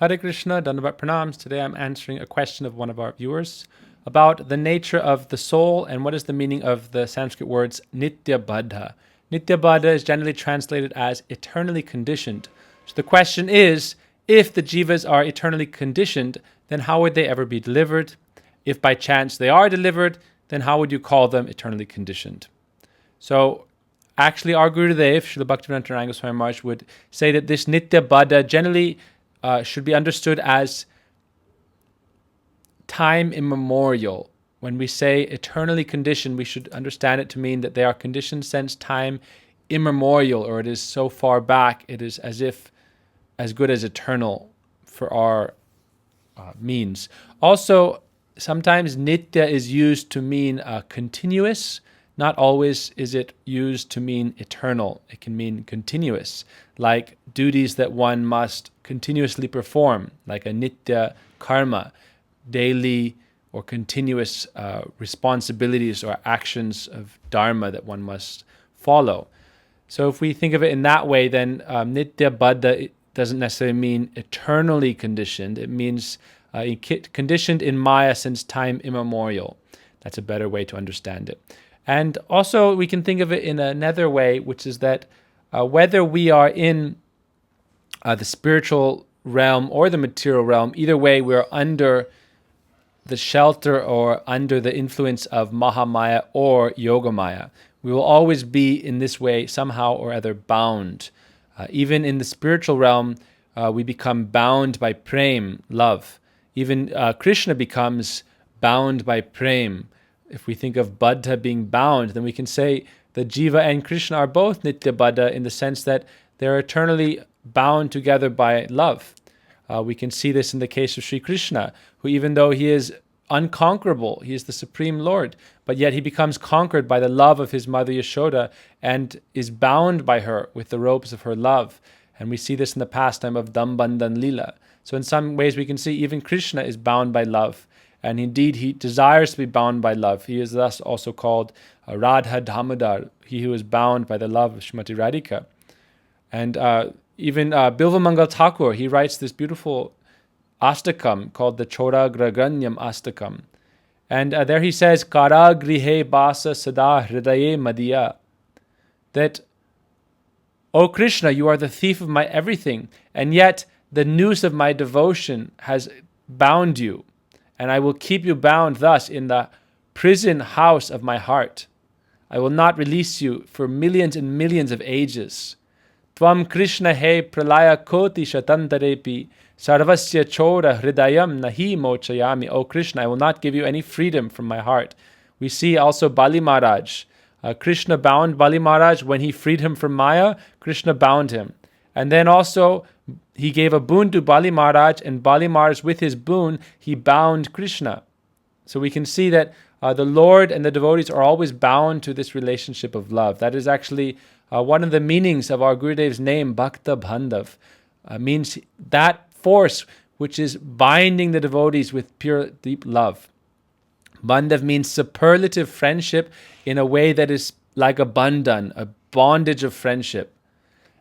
Hare Krishna, Dandavat Pranams. Today I'm answering a question of one of our viewers about the nature of the soul and what is the meaning of the Sanskrit words Nitya Baddha. Nitya Baddha is generally translated as eternally conditioned. So the question is, if the jivas are eternally conditioned, then how would they ever be delivered? If by chance they are delivered, then how would you call them eternally conditioned? So actually our Gurudev, Srila Bhaktivedanta Rango Swami Maharaj, would say that this Nitya Baddha generally should be understood as time immemorial. When we say eternally conditioned, we should understand it to mean that they are conditioned since time immemorial, or it is so far back, it is as if as good as eternal for our means. Also, sometimes nitya is used to mean continuous. Not always is it used to mean eternal. It can mean continuous, like duties that one must continuously perform, like a nitya karma, daily or continuous responsibilities or actions of dharma that one must follow. So if we think of it in that way, then nitya baddha doesn't necessarily mean eternally conditioned. It means conditioned in Maya since time immemorial. That's a better way to understand it. And also we can think of it in another way, which is that whether we are in the spiritual realm or the material realm, either way we're under the shelter or under the influence of Mahamaya or Yogamaya. We will always be in this way somehow or other bound. Even in the spiritual realm, we become bound by prem, love. Even Krishna becomes bound by prem. If we think of Baddha being bound, then we can say that Jiva and Krishna are both Nitya Baddha in the sense that they're eternally bound together by love. We can see this in the case of Sri Krishna, who even though he is unconquerable, he is the Supreme Lord, but yet he becomes conquered by the love of his mother Yashoda and is bound by her with the ropes of her love. And we see this in the pastime of Dambandhan Lila. So in some ways we can see even Krishna is bound by love. And indeed, he desires to be bound by love. He is thus also called Radha Damodar, he who is bound by the love of Srimati Radhika. And even Bilvamangal Thakur, he writes this beautiful astakam called the Chora Graganyam astakam. And there he says, Kara grihe basa sada hridaye madiya. That, O Krishna, you are the thief of my everything, and yet the noose of my devotion has bound you. And I will keep you bound thus in the prison house of my heart. I will not release you for millions and millions of ages. Tvam Krishna he pralaya koti shatantarepi sarvasya chora hridayam nahi mochayami. O Krishna, I will not give you any freedom from my heart. We see also Bali Maharaj. Krishna bound Bali Maharaj. When he freed him from Maya, Krishna bound him. And then also, he gave a boon to Bali Maharaj, and Bali Maharaj, with his boon, he bound Krishna. So we can see that the Lord and the devotees are always bound to this relationship of love. That is actually one of the meanings of our Gurudev's name, Bhakta Bandhav. Means that force which is binding the devotees with pure, deep love. Bandhav means superlative friendship in a way that is like a bandhan, a bondage of friendship.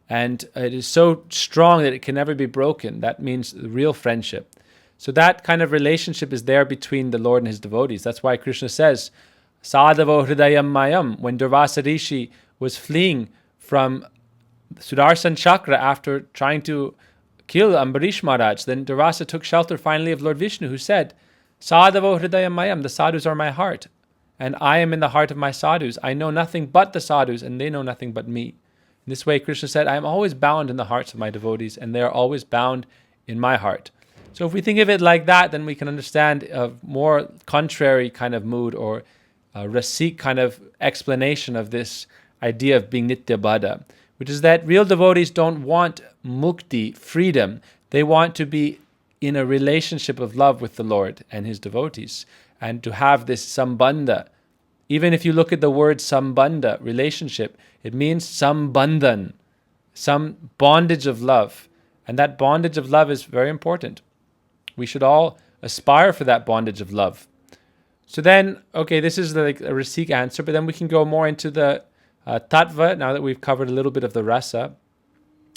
And it is so strong that it can never be broken. That means real friendship. So that kind of relationship is there between the Lord and his devotees. That's why Krishna says, Sadhavo hridayam mayam. When Durvasa Rishi was fleeing from Sudarshan Chakra after trying to kill Ambarish Maharaj, then Durvasa took shelter finally of Lord Vishnu, who said, Sadhavo hridayam mayam. The sadhus are my heart, and I am in the heart of my sadhus. I know nothing but the sadhus, and they know nothing but me. In this way, Krishna said, I am always bound in the hearts of my devotees, and they are always bound in my heart. So if we think of it like that, then we can understand a more contrary kind of mood or a rasik kind of explanation of this idea of being Nitya Baddha, which is that real devotees don't want mukti, freedom. They want to be in a relationship of love with the Lord and his devotees, and to have this sambandha. Even if you look at the word sambandha, relationship, it means sambandhan, some bondage of love. And that bondage of love is very important. We should all aspire for that bondage of love. So then, okay, this is like a Rasik answer, but then we can go more into the Tattva, now that we've covered a little bit of the Rasa.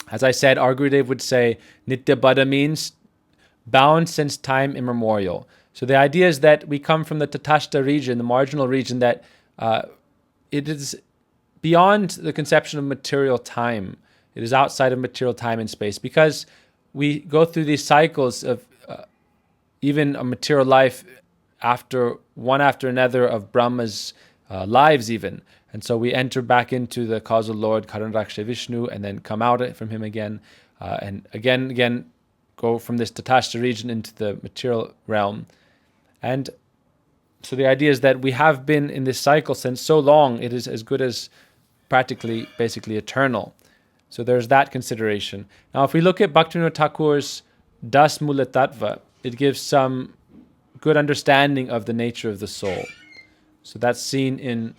As I said, our Gurudev would say, Nitya Baddha means bound since time immemorial. So the idea is that we come from the Tatashta region, the marginal region, that it is beyond the conception of material time. It is outside of material time and space, because we go through these cycles of even a material life after another of Brahma's lives even. And so we enter back into the causal Lord, Karanraksha Vishnu, and then come out from him again, and again, go from this Tatashta region into the material realm. And so the idea is that we have been in this cycle since so long, it is as good as basically eternal. So there's that consideration. Now, if we look at Bhaktivinoda Thakur's Das Mula Tattva, it gives some good understanding of the nature of the soul. So that's seen in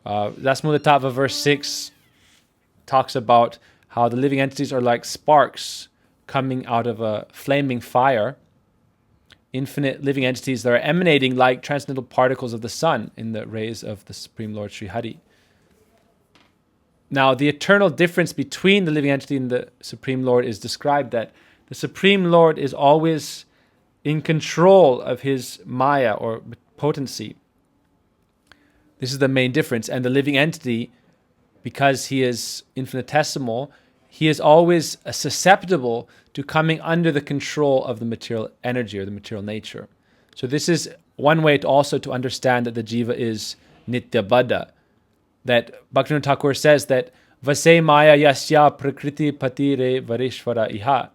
Das Mula Tattva, verse 6, talks about how the living entities are like sparks coming out of a flaming fire. Infinite living entities that are emanating like transcendental particles of the sun in the rays of the Supreme Lord Sri Hari. Now, the eternal difference between the living entity and the Supreme Lord is described that the Supreme Lord is always in control of his Maya or potency. This is the main difference. And the living entity, because he is infinitesimal, he is always susceptible to coming under the control of the material energy or the material nature. So this is one way to understand that the jiva is Nitya Baddha. That Bhaktivinoda Thakur says that Vase Maya Yasya Prakriti Patire Varishvara Iha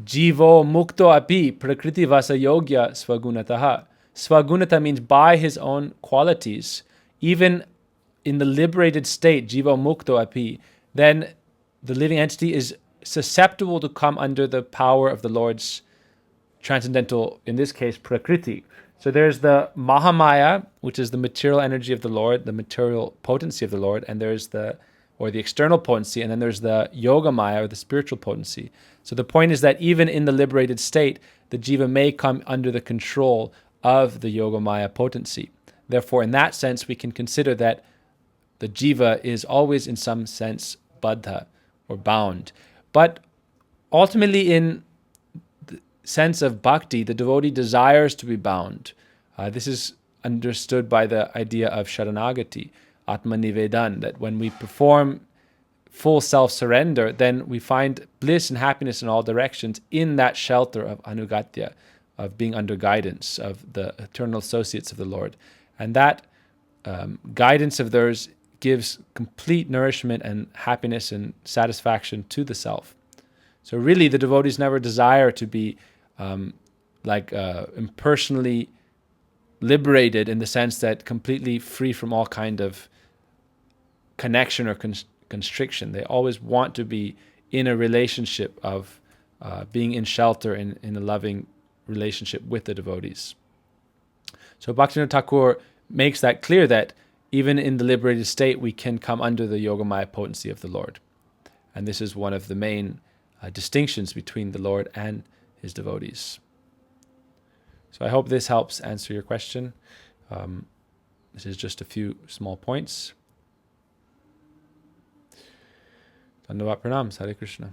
Jivo Mukto Api Prakriti Vasa Yogya Swagunataha. Swagunata means by his own qualities. Even in the liberated state, Jivo Mukto Api, then the living entity is susceptible to come under the power of the Lord's transcendental, in this case, Prakriti. So there's the Mahamaya, which is the material energy of the Lord, the material potency of the Lord, and there's the external potency, and then there's the Yogamaya, or the spiritual potency. So the point is that even in the liberated state, the jiva may come under the control of the Yogamaya potency. Therefore, in that sense, we can consider that the jiva is always in some sense baddha, or bound. But ultimately, in the sense of bhakti, the devotee desires to be bound. This is understood by the idea of sharanagati, atmanivedan, that when we perform full self-surrender, then we find bliss and happiness in all directions in that shelter of anugatya, of being under guidance of the eternal associates of the Lord. And that guidance of theirs gives complete nourishment and happiness and satisfaction to the self. So really, the devotees never desire to be impersonally liberated, in the sense that completely free from all kind of connection or constriction. They always want to be in a relationship of being in shelter, in a loving relationship with the devotees. So Bhaktivinoda Thakur makes that clear, that even in the liberated state, we can come under the Yogamaya potency of the Lord. And this is one of the main distinctions between the Lord and his devotees. So I hope this helps answer your question. This is just a few small points. Dandavat pranams. Hare Krishna.